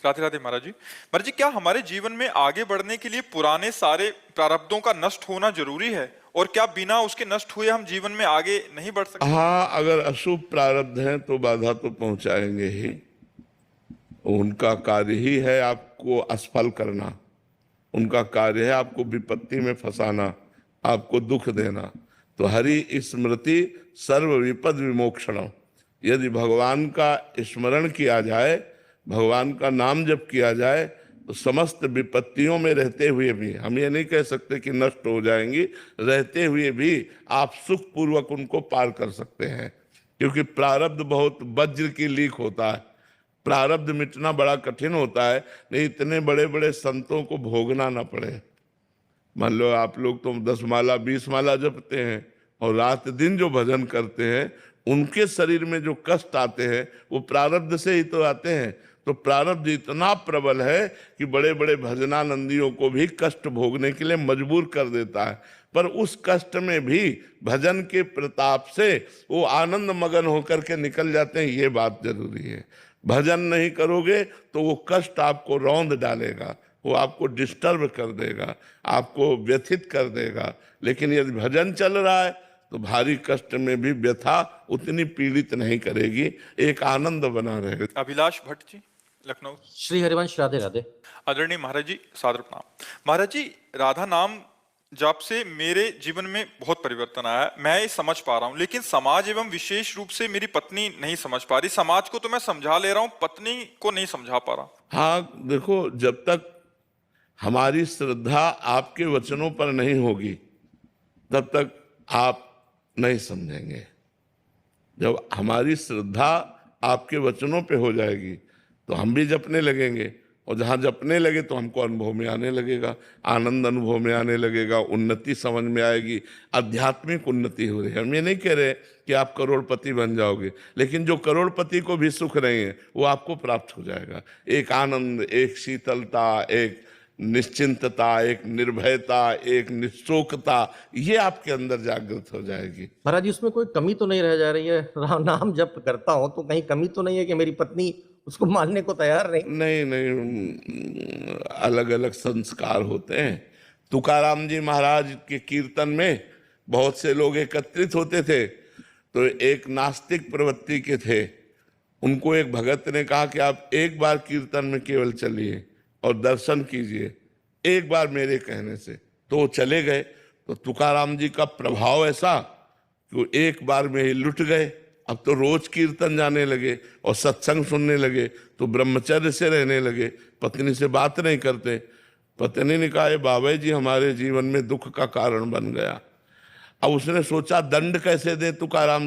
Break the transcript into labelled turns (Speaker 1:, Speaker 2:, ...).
Speaker 1: राधे राधे महाराज जी। महाराज जी, क्या हमारे जीवन में आगे बढ़ने के लिए पुराने सारे प्रारब्धों का नष्ट होना जरूरी है? और क्या बिना उसके नष्ट हुए हम जीवन में आगे नहीं बढ़ सकते?
Speaker 2: हाँ, अगर अशुभ प्रारब्ध हैं तो बाधा तो पहुंचाएंगे ही। उनका कार्य ही है आपको असफल करना, उनका कार्य है आपको विपत्ति में फंसाना, आपको दुख देना। तो हरि स्मृति सर्व विपद विमोक्षणम। यदि भगवान का स्मरण किया जाए, भगवान का नाम जप किया जाए, तो समस्त विपत्तियों में रहते हुए भी, हम ये नहीं कह सकते कि नष्ट हो जाएंगी, रहते हुए भी आप सुख पूर्वक उनको पार कर सकते हैं। क्योंकि प्रारब्ध बहुत वज्र की लीक होता है, प्रारब्ध मिटना बड़ा कठिन होता है। नहीं इतने बड़े बड़े संतों को भोगना ना पड़े। मान लो आप लोग तो 10 माला 20 माला जपते हैं और रात दिन जो भजन करते हैं, उनके शरीर में जो कष्ट आते हैं वो प्रारब्ध से ही तो आते हैं। तो प्रारब्ध इतना प्रबल है कि बड़े बड़े भजनानंदियों को भी कष्ट भोगने के लिए मजबूर कर देता है। पर उस कष्ट में भी भजन के प्रताप से वो आनंद मगन होकर के निकल जाते हैं, ये बात जरूरी है। भजन नहीं करोगे तो वो कष्ट आपको रौंद डालेगा, वो आपको डिस्टर्ब कर देगा, आपको व्यथित कर देगा। लेकिन यदि भजन चल रहा है तो भारी कष्ट में भी व्यथा उतनी पीड़ित नहीं करेगी, एक आनंद बना रहेगा।
Speaker 1: अभिलाष भट्ट जी, लखनऊ।
Speaker 3: श्री हरिवंश, राधे राधे।
Speaker 1: आदरणीय महाराज जी, सादर प्रणाम। महाराज जी, राधा नाम जाप से मेरे जीवन में बहुत परिवर्तन आया है। मैं ये समझ पा रहा हूँ, लेकिन समाज एवं विशेष रूप से मेरी पत्नी नहीं समझ पा रही। समाज को तो मैं समझा ले रहा हूँ, पत्नी को नहीं समझा पा रहा।
Speaker 2: हाँ देखो, जब तक हमारी श्रद्धा आपके वचनों पर नहीं होगी तब तक आप नहीं समझेंगे। जब हमारी श्रद्धा आपके वचनों पे हो जाएगी तो हम भी जपने लगेंगे, और जहाँ जपने लगे तो हमको अनुभव में आने लगेगा, आनंद अनुभव में आने लगेगा, उन्नति समझ में आएगी, आध्यात्मिक उन्नति हो रही है। हम ये नहीं कह रहे कि आप करोड़पति बन जाओगे, लेकिन जो करोड़पति को भी सुख नहीं है वो आपको प्राप्त हो जाएगा। एक आनंद, एक शीतलता, एक निश्चिंतता, एक निर्भयता, एक निश्चोकता, ये आपके अंदर जागृत हो जाएगी।
Speaker 3: महाराज जी, उसमें कोई कमी तो नहीं रह जा रही है? राम नाम जप करता हूं तो कहीं कमी तो नहीं है कि मेरी पत्नी उसको मानने को तैयार नहीं?
Speaker 2: नहीं नहीं, अलग अलग संस्कार होते हैं। तुकाराम जी महाराज के कीर्तन में बहुत से लोग एकत्रित होते थे, तो एक नास्तिक प्रवृत्ति के थे। उनको एक भगत ने कहा कि आप एक बार कीर्तन में केवल चलिए और दर्शन कीजिए, एक बार मेरे कहने से। तो वो चले गए, तो तुकाराम जी का प्रभाव ऐसा कि वो एक बार में ही लुट गए। अब तो रोज कीर्तन जाने लगे और सत्संग सुनने लगे, तो ब्रह्मचर्य से रहने लगे, पत्नी से बात नहीं करते। पत्नी ने कहा, बाबा जी हमारे जीवन में दुख का कारण बन गया। अब उसने सोचा दंड कैसे दे तुकाराम